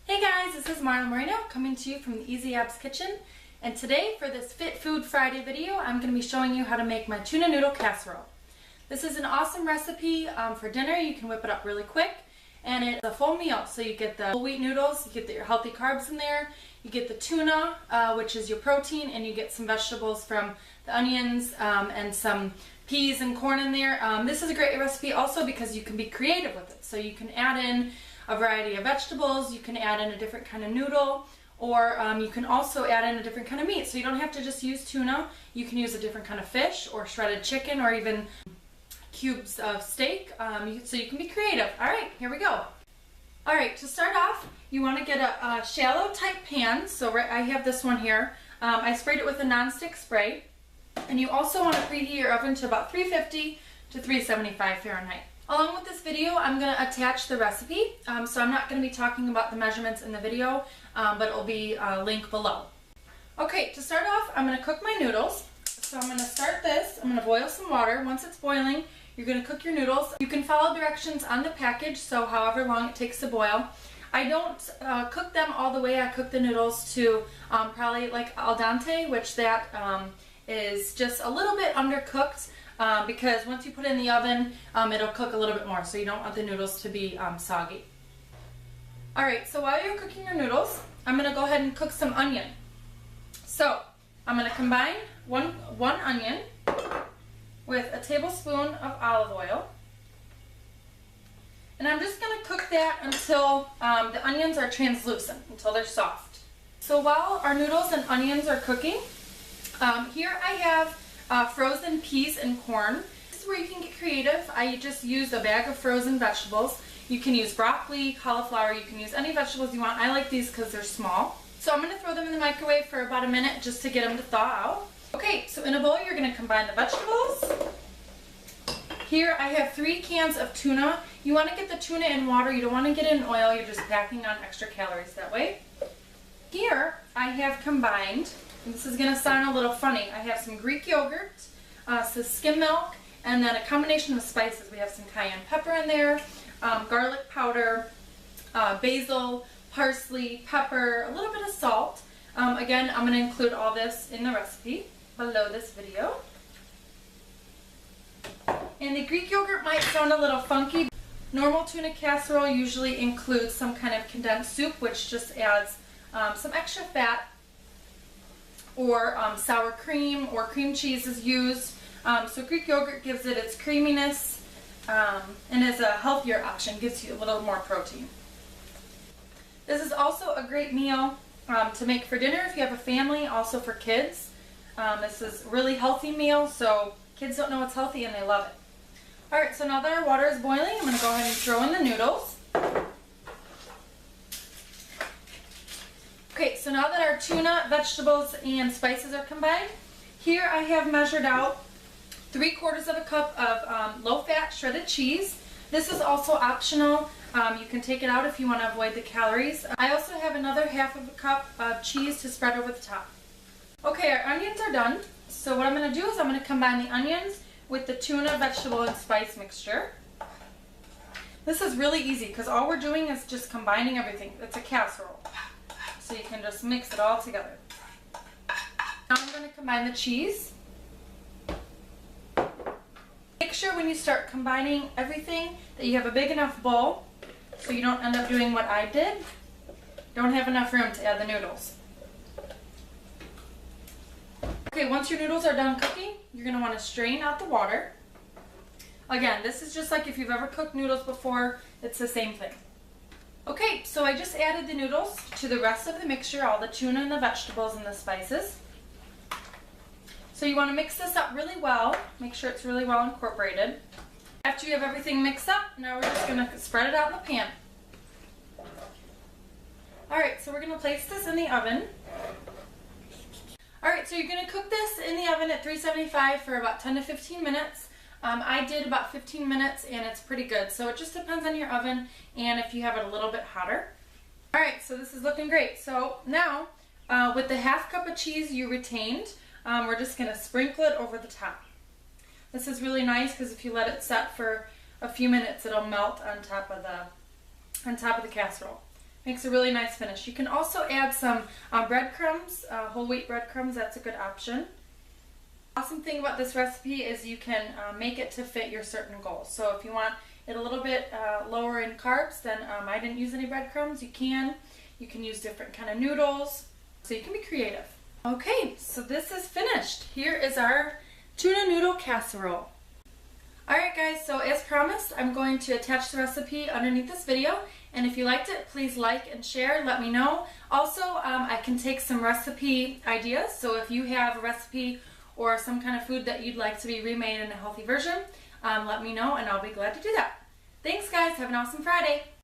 Hey guys, this is Marla Moreno coming to you from the Easy Abs Kitchen, and today for this Fit Food Friday video I'm going to be showing you how to make my tuna noodle casserole. This is an awesome recipe for dinner. You can whip it up really quick, and it's a full meal. So you get the whole wheat noodles, you get your healthy carbs in there, you get the tuna, which is your protein, and you get some vegetables from the onions and some peas and corn in there. This is a great recipe also because you can be creative with it. So you can add in a variety of vegetables, you can add in a different kind of noodle, or you can also add in a different kind of meat. So you don't have to just use tuna, you can use a different kind of fish or shredded chicken or even cubes of steak, so you can be creative. Alright, here we go. Alright, to start off, you want to get a shallow type pan. So I have this one here. I sprayed it with a nonstick spray. And you also want to preheat your oven to about 350 to 375 Fahrenheit. Along with this video, I'm going to attach the recipe, so I'm not going to be talking about the measurements in the video, but it will be linked below. Okay, to start off, I'm going to cook my noodles. So I'm going to start this. I'm going to boil some water. Once it's boiling, you're going to cook your noodles. You can follow directions on the package, so however long it takes to boil. I don't cook them all the way. I cook the noodles to probably like al dente, which that is just a little bit undercooked. Because once you put it in the oven, it'll cook a little bit more, so you don't want the noodles to be soggy. Alright, so while you're cooking your noodles, I'm going to go ahead and cook some onion. So, I'm going to combine one onion with a tablespoon of olive oil. And I'm just going to cook that until the onions are translucent, until they're soft. So while our noodles and onions are cooking, here I have frozen peas and corn. This is where you can get creative. I just used a bag of frozen vegetables. You can use broccoli, cauliflower, you can use any vegetables you want. I like these because they're small. So I'm going to throw them in the microwave for about a minute just to get them to thaw out. Okay, so in a bowl you're going to combine the vegetables. Here I have 3 cans of tuna. You want to get the tuna in water, you don't want to get it in oil, you're just packing on extra calories that way. Here I have combined, and this is going to sound a little funny, I have some Greek yogurt, some skim milk, and then a combination of spices. We have some cayenne pepper in there, garlic powder, basil, parsley, pepper, a little bit of salt. Again, I'm going to include all this in the recipe below this video. And the Greek yogurt might sound a little funky. Normal tuna casserole usually includes some kind of condensed soup, which just adds some extra fat, or sour cream or cream cheese is used. So Greek yogurt gives it its creaminess and is a healthier option, gives you a little more protein. This is also a great meal to make for dinner if you have a family, also for kids. This is a really healthy meal, so kids don't know it's healthy and they love it. Alright, so now that our water is boiling, I'm going to go ahead and throw in the noodles. Okay, so now that our tuna, vegetables, and spices are combined, here I have measured out 3/4 of a cup of low-fat shredded cheese. This is also optional. You can take it out if you want to avoid the calories. I also have another 1/2 cup of cheese to spread over the top. Okay, our onions are done. So what I'm going to do is I'm going to combine the onions with the tuna, vegetable, and spice mixture. This is really easy because all we're doing is just combining everything. It's a casserole. So you can just mix it all together. Now I'm going to combine the cheese. Make sure when you start combining everything that you have a big enough bowl so you don't end up doing what I did. Don't have enough room to add the noodles. Okay, once your noodles are done cooking, you're going to want to strain out the water. Again, this is just like if you've ever cooked noodles before, it's the same thing. Okay, so I just added the noodles to the rest of the mixture, all the tuna and the vegetables and the spices. So you want to mix this up really well, make sure it's really well incorporated. After you have everything mixed up, now we're just going to spread it out in the pan. Alright, so we're going to place this in the oven. Alright, so you're going to cook this in the oven at 375 for about 10 to 15 minutes. I did about 15 minutes and it's pretty good, so it just depends on your oven and if you have it a little bit hotter. Alright, so this is looking great. So now, with the 1/2 cup of cheese you retained, we're just going to sprinkle it over the top. This is really nice because if you let it set for a few minutes, it'll melt on top of the casserole. Makes a really nice finish. You can also add some breadcrumbs, whole wheat breadcrumbs. That's a good option. Awesome thing about this recipe is you can make it to fit your certain goals. So if you want it a little bit lower in carbs, then I didn't use any breadcrumbs. You can use different kind of noodles. So you can be creative. Okay, so this is finished. Here is our tuna noodle casserole. Alright guys, so as promised, I'm going to attach the recipe underneath this video, and if you liked it, please like and share, let me know. Also, I can take some recipe ideas, so if you have a recipe or some kind of food that you'd like to be remade in a healthy version, let me know and I'll be glad to do that. Thanks guys, have an awesome Friday!